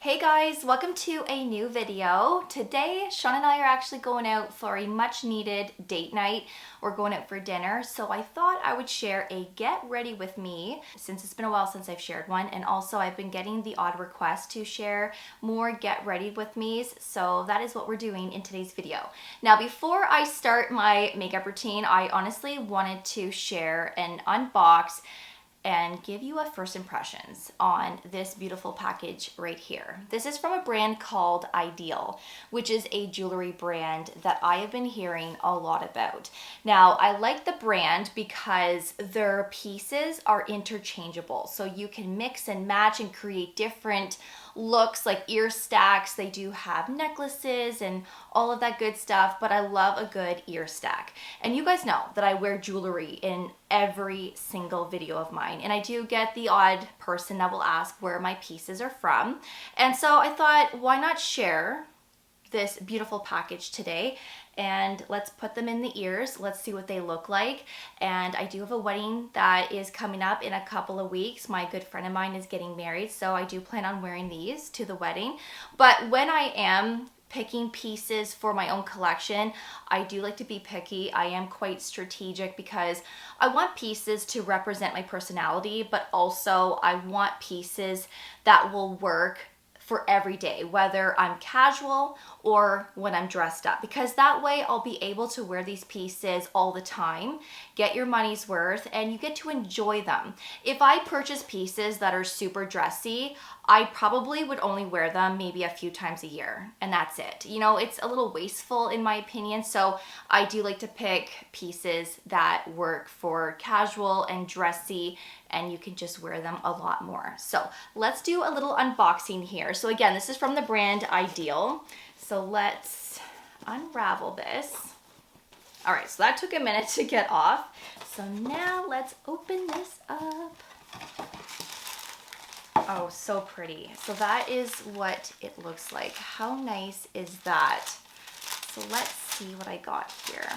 Hey guys, welcome to a new video. Today, Sean and I are actually going out for a much needed date night. We're going out for dinner, so I thought I would share a get ready with me since it's been a while since I've shared one, and also I've been getting the odd request to share more get ready with me's, so that is what we're doing in today's video. Now, before I start my makeup routine, I honestly wanted to share and unbox and give you a first impressions on this beautiful package right here. This is from a brand called Idyl, which is a jewelry brand that I have been hearing a lot about. Now, I like the brand because their pieces are interchangeable, so you can mix and match and create different looks like ear stacks. They do have necklaces and all of that good stuff, but I love a good ear stack. And you guys know that I wear jewelry in every single video of mine, and I do get the odd person that will ask where my pieces are from. And so I thought, why not share this beautiful package today, and let's put them in the ears. Let's see what they look like. And I do have a wedding that is coming up in a couple of weeks. My good friend of mine is getting married, so I do plan on wearing these to the wedding. But when I am picking pieces for my own collection, I do like to be picky. I am quite strategic because I want pieces to represent my personality, but also I want pieces that will work for every day, whether I'm casual or when I'm dressed up, because that way I'll be able to wear these pieces all the time, get your money's worth, and you get to enjoy them. If I purchase pieces that are super dressy, I probably would only wear them maybe a few times a year, and that's it. You know, it's a little wasteful in my opinion, so I do like to pick pieces that work for casual and dressy, and you can just wear them a lot more. So let's do a little unboxing here. So again, this is from the brand Idyl. So let's unravel this. All right, so that took a minute to get off. So now let's open this up. Oh, so pretty. So that is what it looks like. How nice is that? So let's see what I got here.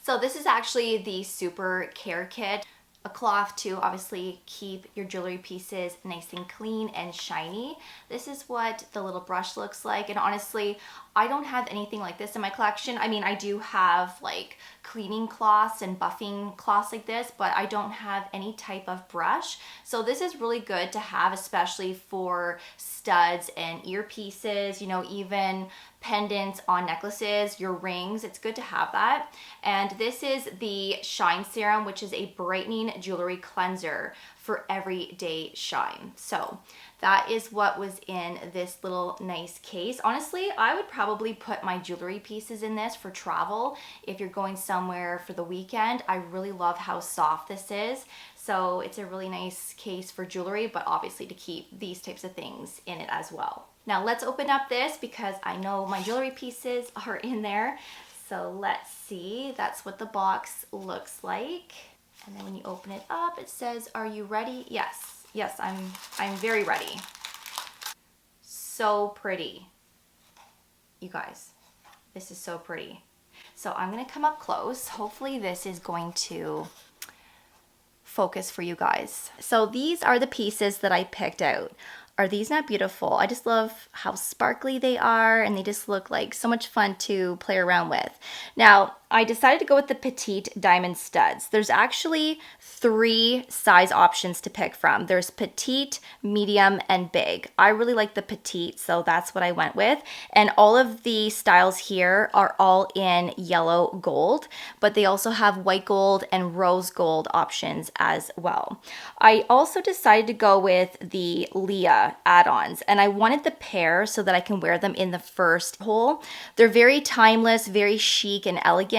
So this is actually the Super Care Kit. A cloth to obviously keep your jewelry pieces nice and clean and shiny. This is what the little brush looks like, and honestly, I don't have anything like this in my collection. I mean, I do have like cleaning cloths and buffing cloths like this, but I don't have any type of brush. So this is really good to have, especially for studs and earpieces, you know, even pendants on necklaces, your rings. It's good to have that. And this is the Shine Serum, which is a brightening jewelry cleanser for everyday shine. So that is what was in this little nice case. Honestly, I would probably put my jewelry pieces in this for travel. If you're going somewhere for the weekend, I really love how soft this is. So it's a really nice case for jewelry, but obviously to keep these types of things in it as well. Now let's open up this because I know my jewelry pieces are in there. So let's see, that's what the box looks like. And then when you open it up, it says, "Are you ready?" Yes, yes, I'm very ready. So pretty. You guys, this is so pretty. So I'm gonna come up close. Hopefully this is going to focus for you guys. So these are the pieces that I picked out. Are these not beautiful? I just love how sparkly they are, and they just look like so much fun to play around with. Now, I decided to go with the petite diamond studs. There's actually 3 size options to pick from. There's petite, medium, and big. I really like the petite, so that's what I went with. And all of the styles here are all in yellow gold, but they also have white gold and rose gold options as well. I also decided to go with the Leah add-ons, and I wanted the pair so that I can wear them in the first hole. They're very timeless, very chic and elegant.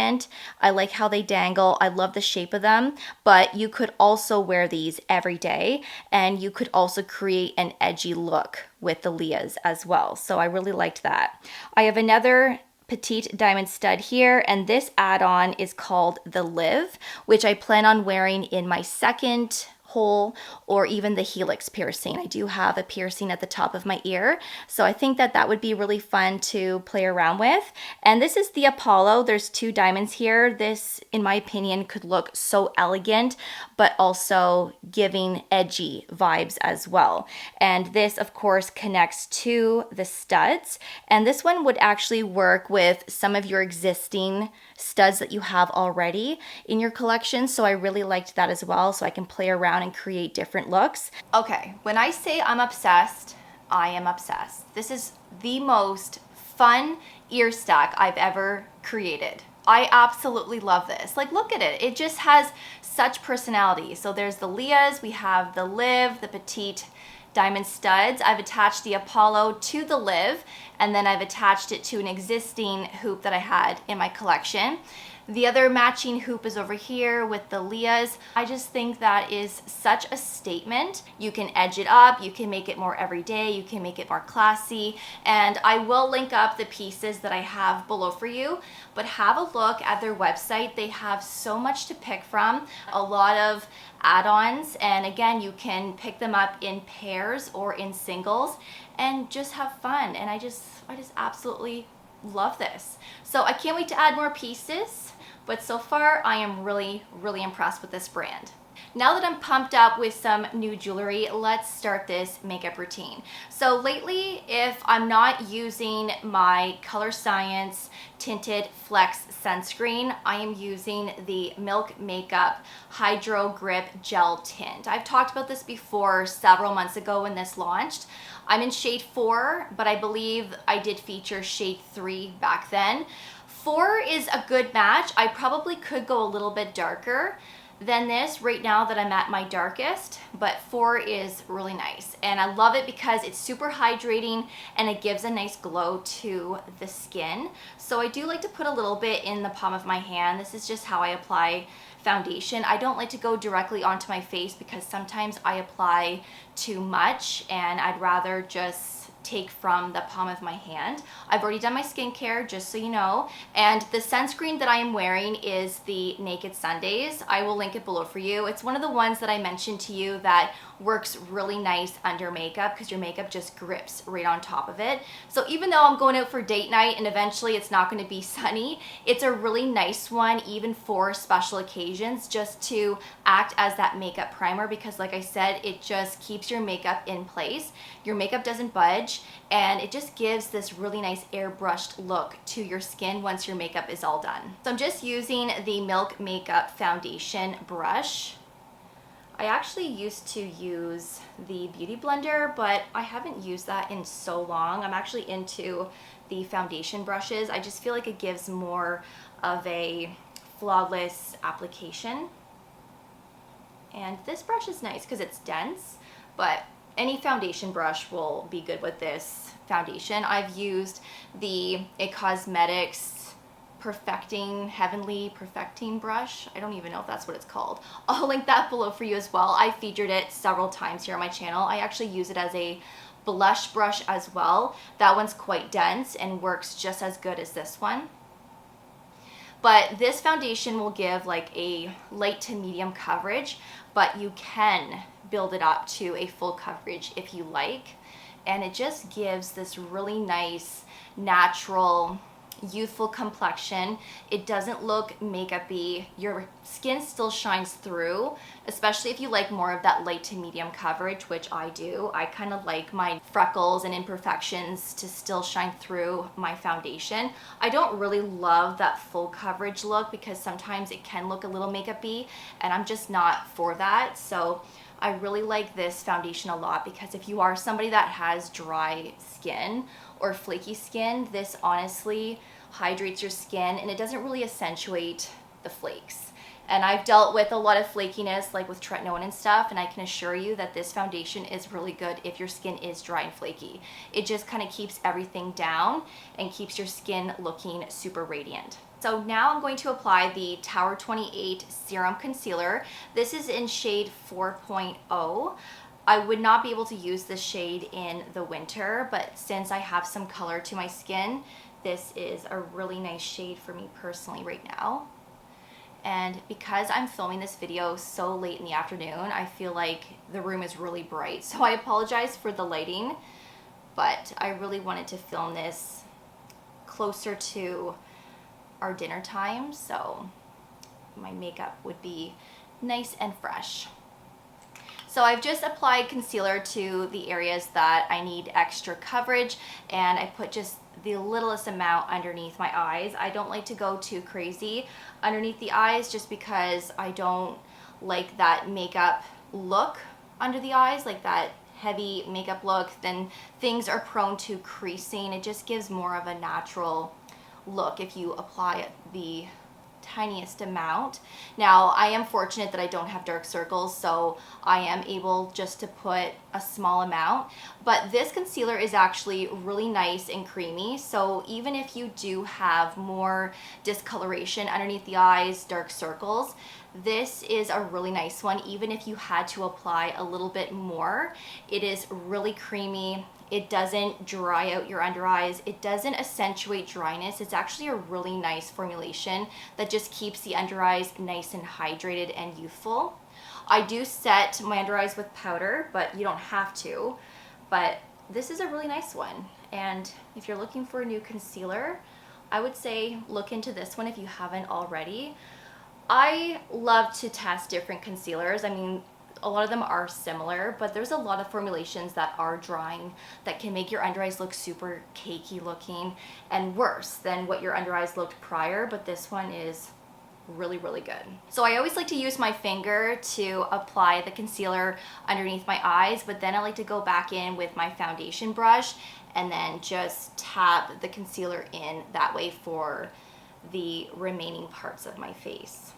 I like how they dangle. I love the shape of them, but you could also wear these every day, and you could also create an edgy look with the Leahs as well. So I really liked that. I have another petite diamond stud here, and this add-on is called the Live, which I plan on wearing in my second hole or even the helix piercing. I do have a piercing at the top of my ear, so I think that that would be really fun to play around with. And this is the Apollo. There's 2 diamonds here. This, in my opinion, could look so elegant, but also giving edgy vibes as well. And this, of course, connects to the studs. And this one would actually work with some of your existing studs that you have already in your collection. So I really liked that as well. So I can play around and create different looks. Okay, when I say I'm obsessed, I am obsessed. This is the most fun ear stack I've ever created. I absolutely love this. Like, look at it. It just has such personality. So there's the Leahs, we have the Liv, the Petite diamond studs. I've attached the Apollo to the Liv, and then I've attached it to an existing hoop that I had in my collection. The other matching hoop is over here with the Leahs. I just think that is such a statement. You can edge it up, you can make it more everyday, you can make it more classy, and I will link up the pieces that I have below for you, but have a look at their website. They have so much to pick from, a lot of add-ons, and again, you can pick them up in pairs or in singles and just have fun. And I just absolutely love this. So I can't wait to add more pieces, but so far I am really impressed with this brand. Now that I'm pumped up with some new jewelry, let's start this makeup routine. So lately, if I'm not using my Color Science Tinted Flex Sunscreen, I am using the Milk Makeup Hydro Grip Gel Tint. I've talked about this before several months ago when this launched. I'm in shade 4, but I believe I did feature shade 3 back then. 4 is a good match. I probably could go a little bit darker than this right now that I'm at my darkest, but 4 is really nice. And I love it because it's super hydrating and it gives a nice glow to the skin. So I do like to put a little bit in the palm of my hand. This is just how I apply foundation. I don't like to go directly onto my face because sometimes I apply too much and I'd rather just take from the palm of my hand. I've already done my skincare, just so you know, and the sunscreen that I am wearing is the Naked Sundays. I will link it below for you. It's one of the ones that I mentioned to you that works really nice under makeup because your makeup just grips right on top of it. So even though I'm going out for date night and eventually it's not going to be sunny, it's a really nice one even for special occasions, just to act as that makeup primer, because like I said, it just keeps your makeup in place. Your makeup doesn't budge, and it just gives this really nice airbrushed look to your skin once your makeup is all done. So I'm just using the Milk Makeup Foundation brush. I actually used to use the Beauty Blender, but I haven't used that in so long. I'm actually into the foundation brushes. I just feel like it gives more of a flawless application. And this brush is nice because it's dense, but any foundation brush will be good with this foundation. I've used the It Cosmetics Heavenly Perfecting brush. I don't even know if that's what it's called. I'll link that below for you as well. I featured it several times here on my channel. I actually use it as a blush brush as well. That one's quite dense and works just as good as this one. But this foundation will give like a light to medium coverage, but you can build it up to a full coverage if you like. And it just gives this really nice, natural, youthful complexion. It doesn't look makeup-y. Your skin still shines through, especially if you like more of that light to medium coverage, which I do. I kind of like my freckles and imperfections to still shine through my foundation. I don't really love that full coverage look because sometimes it can look a little makeup-y, and I'm just not for that. So I really like this foundation a lot because if you are somebody that has dry skin or flaky skin, this honestly hydrates your skin and it doesn't really accentuate the flakes. And I've dealt with a lot of flakiness like with tretinoin and stuff, and I can assure you that this foundation is really good if your skin is dry and flaky. It just kind of keeps everything down and keeps your skin looking super radiant. So now I'm going to apply the Tower 28 Serum Concealer. This is in shade 4.0. I would not be able to use this shade in the winter, but since I have some color to my skin, this is a really nice shade for me personally right now. And because I'm filming this video so late in the afternoon, I feel like the room is really bright. So I apologize for the lighting, but I really wanted to film this closer to our dinner time, so my makeup would be nice and fresh. So I've just applied concealer to the areas that I need extra coverage, and I put just the littlest amount underneath my eyes. I don't like to go too crazy underneath the eyes just because I don't like that makeup look under the eyes, like that heavy makeup look. Then things are prone to creasing. It just gives more of a natural look if you apply the tiniest amount. Now, I am fortunate that I don't have dark circles, so I am able just to put a small amount. But this concealer is actually really nice and creamy, so even if you do have more discoloration underneath the eyes, dark circles, this is a really nice one. Even if you had to apply a little bit more, it is really creamy. It doesn't dry out your under eyes. It doesn't accentuate dryness. It's actually a really nice formulation that just keeps the under eyes nice and hydrated and youthful. I do set my under eyes with powder, but you don't have to. But this is a really nice one. And if you're looking for a new concealer, I would say look into this one if you haven't already. I love to test different concealers. I mean, a lot of them are similar, but there's a lot of formulations that are drying that can make your under eyes look super cakey looking and worse than what your under eyes looked prior, but this one is really, really good. So I always like to use my finger to apply the concealer underneath my eyes, but then I like to go back in with my foundation brush and then just tap the concealer in that way for the remaining parts of my face.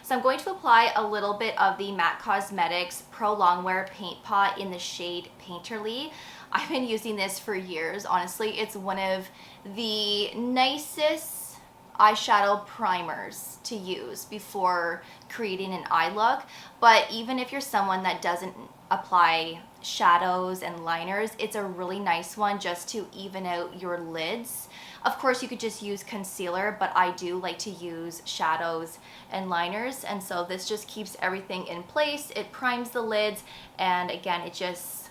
So I'm going to apply a little bit of the MAC Cosmetics Pro Longwear Paint Pot in the shade Painterly. I've been using this for years. Honestly, it's one of the nicest eyeshadow primers to use before creating an eye look. But even if you're someone that doesn't apply shadows and liners, it's a really nice one just to even out your lids. Of course, you could just use concealer, but I do like to use shadows and liners, and so this just keeps everything in place. It primes the lids, and again, it just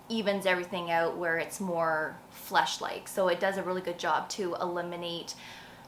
evens everything out where it's more flesh-like. So it does a really good job to eliminate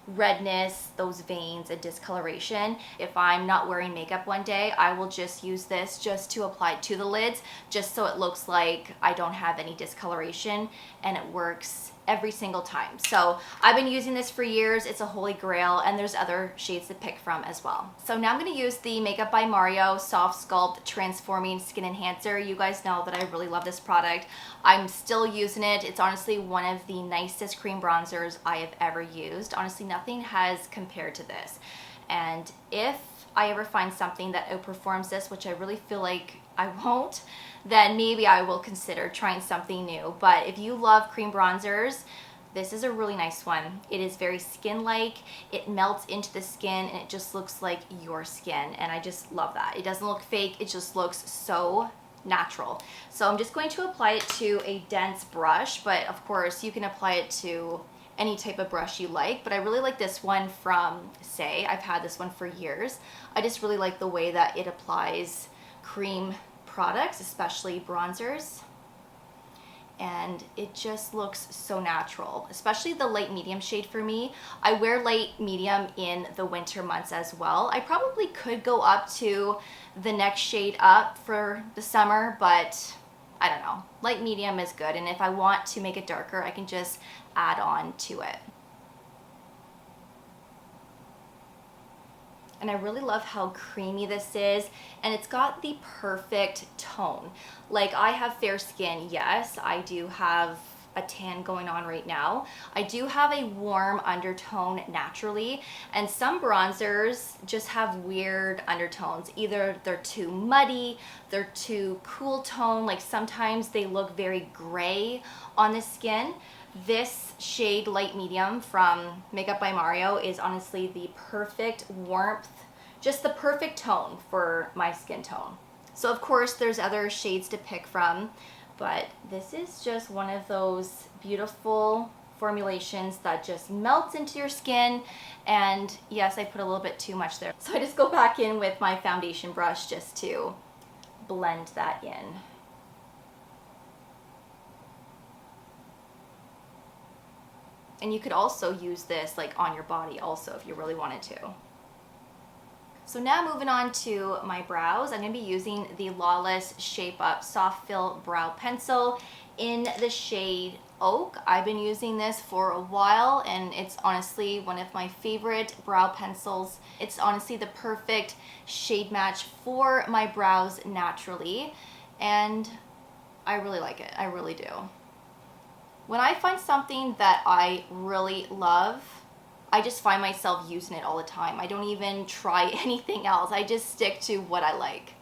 redness, those veins, and discoloration. If I'm not wearing makeup one day, I will just use this just to apply it to the lids, just so it looks like I don't have any discoloration, and it works every single time. So I've been using this for years. It's a holy grail, and there's other shades to pick from as well. So now I'm going to use the Makeup by Mario Soft Sculpt Transforming Skin Enhancer. You guys know that I really love this product. I'm still using it. It's honestly one of the nicest cream bronzers I have ever used. Honestly, nothing has compared to this. And if I ever find something that outperforms this, which I really feel like I won't, then maybe I will consider trying something new. But if you love cream bronzers, this is a really nice one. It is very skin-like. It melts into the skin, and it just looks like your skin, and I just love that. It doesn't look fake. It just looks so natural. So I'm just going to apply it to a dense brush, but of course you can apply it to any type of brush you like, but I really like this one from Say. I've had this one for years. I just really like the way that it applies cream products, especially bronzers, and it just looks so natural, especially the light medium shade for me. I wear light medium in the winter months as well. I probably could go up to the next shade up for the summer, but I don't know. Light medium is good, and if I want to make it darker, I can just add on to it. And I really love how creamy this is, and it's got the perfect tone. Like, I have fair skin, yes, I do have a tan going on right now. I do have a warm undertone naturally, and some bronzers just have weird undertones. Either they're too muddy, they're too cool tone, like sometimes they look very gray on the skin. This shade Light Medium from Makeup by Mario is honestly the perfect warmth, just the perfect tone for my skin tone. So of course there's other shades to pick from, But this is just one of those beautiful formulations that just melts into your skin. And yes, I put a little bit too much there. So I just go back in with my foundation brush just to blend that in. And you could also use this like on your body also if you really wanted to. So now moving on to my brows, I'm going to be using the Lawless Shape Up Soft Fill Brow Pencil in the shade Oak. I've been using this for a while and it's honestly one of my favorite brow pencils. It's honestly the perfect shade match for my brows naturally, and I really like it. I really do. When I find something that I really love, I just find myself using it all the time. I don't even try anything else. I just stick to what I like.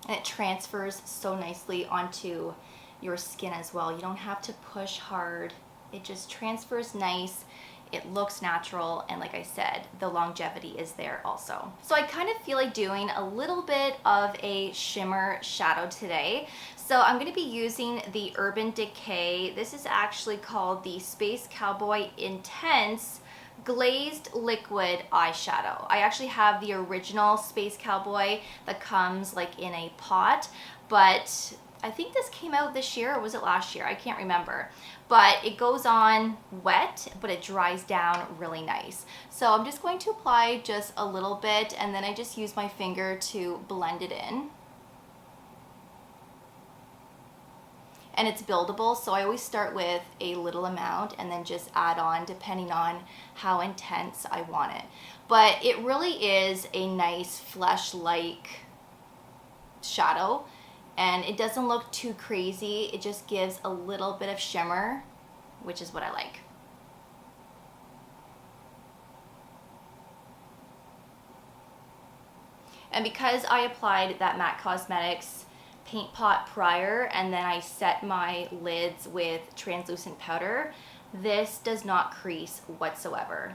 And it transfers so nicely onto your skin as well. You don't have to push hard. It just transfers nice. It looks natural, and like I said, the longevity is there also. So I kind of feel like doing a little bit of a shimmer shadow today. So I'm going to be using the Urban Decay. This is actually called the Space Cowboy Intense Glazed Liquid Eyeshadow. I actually have the original Space Cowboy that comes like in a pot, but I think this came out this year, or was it last year? I can't remember. But it goes on wet, but it dries down really nice. So I'm just going to apply just a little bit, and then I just use my finger to blend it in. And it's buildable, so I always start with a little amount and then just add on depending on how intense I want it. But it really is a nice flesh-like shadow, and it doesn't look too crazy. It just gives a little bit of shimmer, which is what I like. And because I applied that MAC Cosmetics paint pot prior and then I set my lids with translucent powder, this does not crease whatsoever.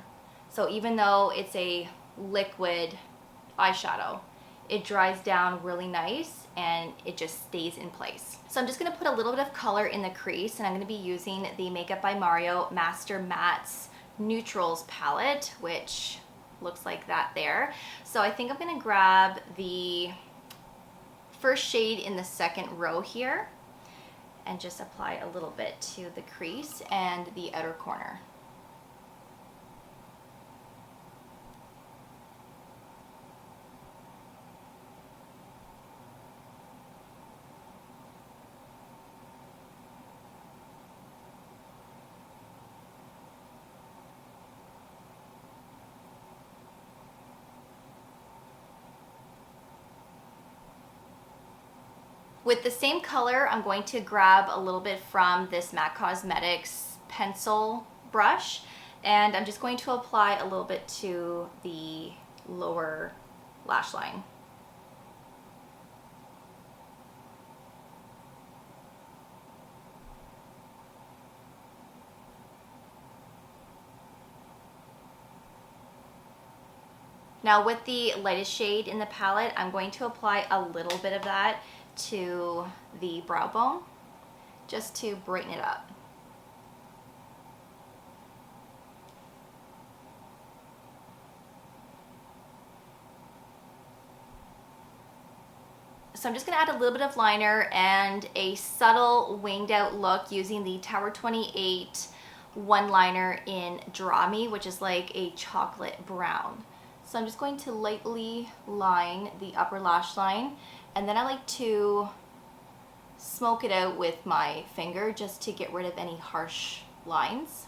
So even though it's a liquid eyeshadow, it dries down really nice and it just stays in place. So I'm just gonna put a little bit of color in the crease, and I'm gonna be using the Makeup by Mario Master Mattes Neutrals palette, which looks like that there. So I think I'm gonna grab the first shade in the second row here and just apply a little bit to the crease and the outer corner. With the same color, I'm going to grab a little bit from this MAC Cosmetics pencil brush, and I'm just going to apply a little bit to the lower lash line. Now with the lightest shade in the palette, I'm going to apply a little bit of that to the brow bone just to brighten it up. So I'm just gonna add a little bit of liner and a subtle winged out look using the Tower 28 one liner in Draw Me, which is like a chocolate brown. So I'm just going to lightly line the upper lash line, and then I like to smoke it out with my finger just to get rid of any harsh lines.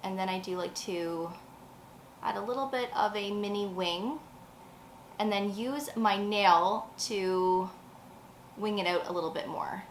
And then I do like to add a little bit of a mini wing and then use my nail to wing it out a little bit more.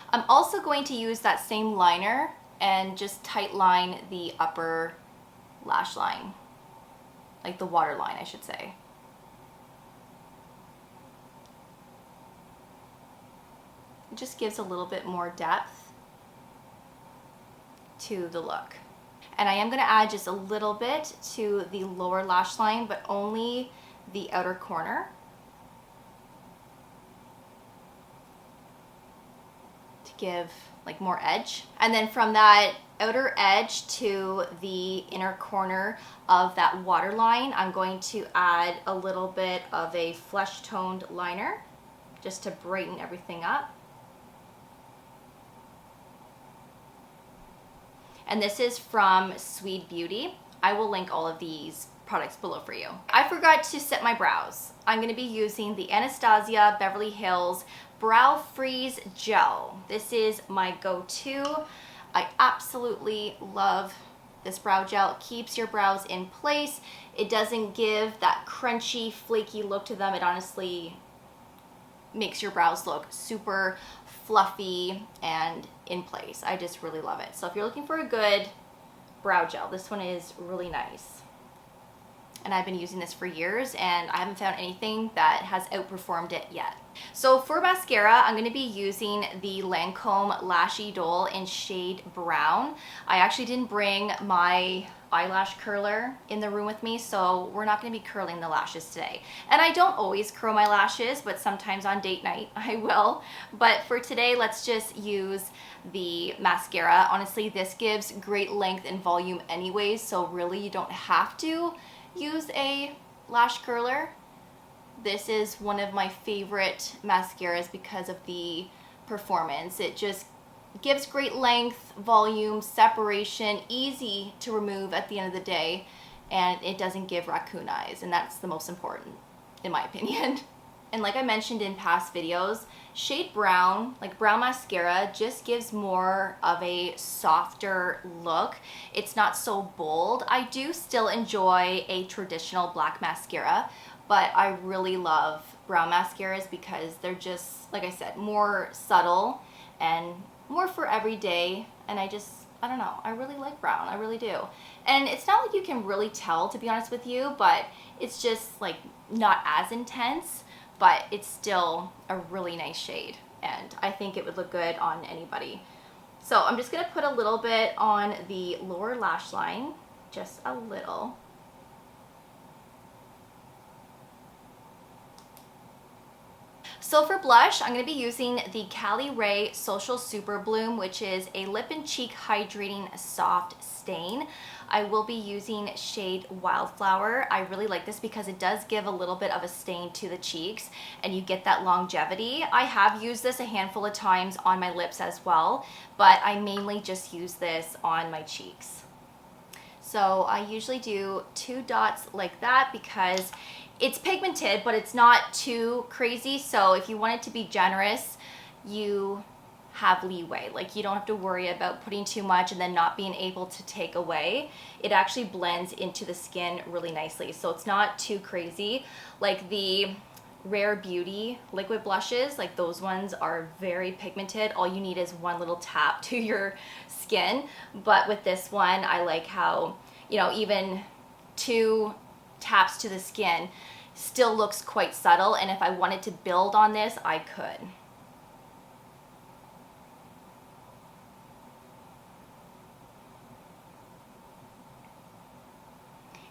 I'm also going to use that same liner and just tight line the upper lash line, like the waterline, I should say. It just gives a little bit more depth to the look. And I am going to add just a little bit to the lower lash line, but only the outer corner, to give like more edge. And then from that outer edge to the inner corner of that waterline, I'm going to add a little bit of a flesh toned liner just to brighten everything up. And this is from Sweet Beauty. I will link all of these products below for you. I forgot to set my brows. I'm gonna be using the Anastasia Beverly Hills Brow Freeze Gel. This is my go-to. I absolutely love this brow gel. It keeps your brows in place. It doesn't give that crunchy, flaky look to them. It honestly makes your brows look super fluffy and in place. I just really love it. So if you're looking for a good brow gel, this one is really nice. And I've been using this for years and I haven't found anything that has outperformed it yet. So for mascara, I'm going to be using the Lancome Lash Idyl in shade Brown. I actually didn't bring my eyelash curler in the room with me, so we're not going to be curling the lashes today. And I don't always curl my lashes, but sometimes on date night I will. But for today, let's just use the mascara. Honestly, this gives great length and volume anyways, so really you don't have to use a lash curler. This is one of my favorite mascaras because of the performance. It just gives great length, volume, separation, easy to remove at the end of the day, and it doesn't give raccoon eyes, and that's the most important in my opinion. And like I mentioned in past videos, shade Brown, like brown mascara, just gives more of a softer look. It's not so bold. I do still enjoy a traditional black mascara, but I really love brown mascaras because they're just, like I said, more subtle and more for every day. And I don't know, I really like brown, I really do. And it's not like you can really tell, to be honest with you, but it's just like not as intense, but it's still a really nice shade. And I think it would look good on anybody. So I'm just gonna put a little bit on the lower lash line, just a little. So for blush, I'm going to be using the Cali Ray Social Super Bloom, which is a lip and cheek hydrating soft stain. I will be using shade Wildflower. I really like this because it does give a little bit of a stain to the cheeks and you get that longevity. I have used this a handful of times on my lips as well, but I mainly just use this on my cheeks. So I usually do 2 dots like that because it's pigmented, but it's not too crazy. So if you want it to be generous, you have leeway. Like you don't have to worry about putting too much and then not being able to take away. It actually blends into the skin really nicely. So it's not too crazy. Like the Rare Beauty liquid blushes, like those ones are very pigmented. All you need is one little tap to your skin. But with this one, I like how, you know, even 2 taps to the skin still looks quite subtle, and if I wanted to build on this, I could.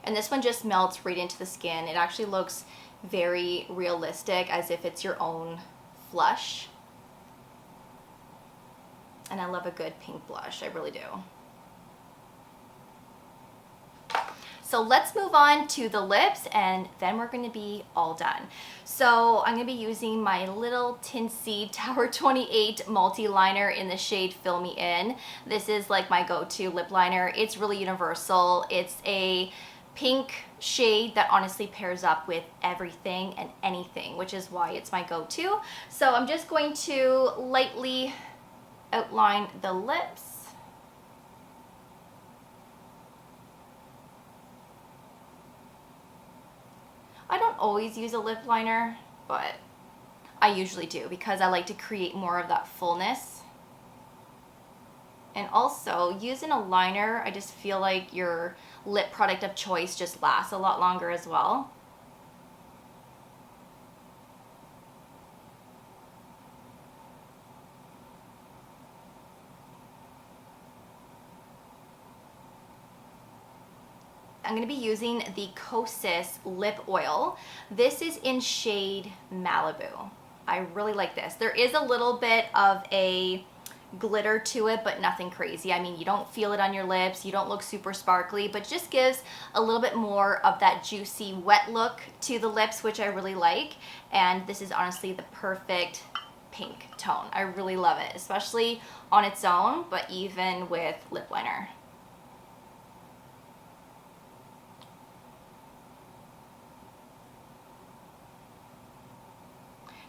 And this one just melts right into the skin. It actually looks very realistic, as if it's your own flush. And I love a good pink blush, I really do. So let's move on to the lips and then we're gonna be all done. So I'm gonna be using my little Tinseed Tower 28 multi-liner in the shade Fill Me In. This is like my go-to lip liner. It's really universal. It's a pink shade that honestly pairs up with everything and anything, which is why it's my go-to. So I'm just going to lightly outline the lips. I don't always use a lip liner, but I usually do because I like to create more of that fullness And also, using a liner, I just feel like your lip product of choice just lasts a lot longer as well. I'm going to be using the Kosas lip oil. This is in shade Malibu. I really like this. There is a little bit of a glitter to it, but nothing crazy. I mean, you don't feel it on your lips, you don't look super sparkly, but just gives a little bit more of that juicy wet look to the lips, which I really like. And this is honestly the perfect pink tone. I really love it, especially on its own, but even with lip liner.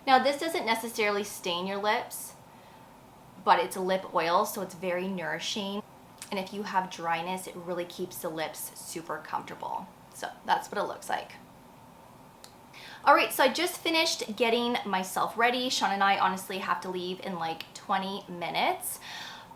Now, this doesn't necessarily stain your lips, but it's a lip oil, so it's very nourishing. And if you have dryness, it really keeps the lips super comfortable. So that's what it looks like. All right, so I just finished getting myself ready. Sean and I honestly have to leave in like 20 minutes.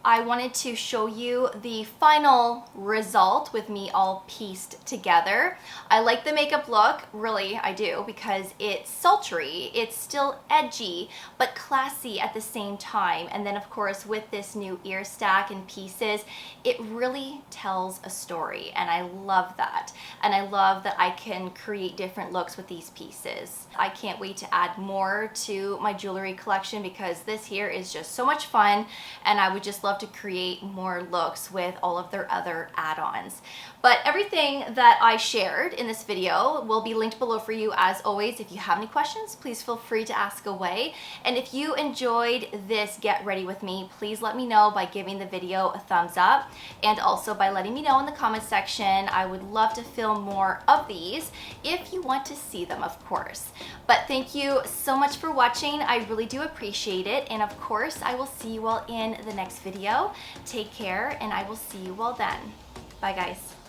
I wanted to show you the final result with me all pieced together. I like the makeup look, really, I do, because it's sultry, it's still edgy, but classy at the same time. And then of course, with this new ear stack and pieces, it really tells a story, and I love that. And I love that I can create different looks with these pieces. I can't wait to add more to my jewelry collection because this here is just so much fun, and I would just love to create more looks with all of their other add-ons. But everything that I shared in this video will be linked below for you as always. If you have any questions, please feel free to ask away. And if you enjoyed this Get Ready With Me, please let me know by giving the video a thumbs up, and also by letting me know in the comment section. I would love to film more of these if you want to see them, of course. But thank you so much for watching. I really do appreciate it. And of course, I will see you all in the next video. Take care, and I will see you all then. Bye, guys.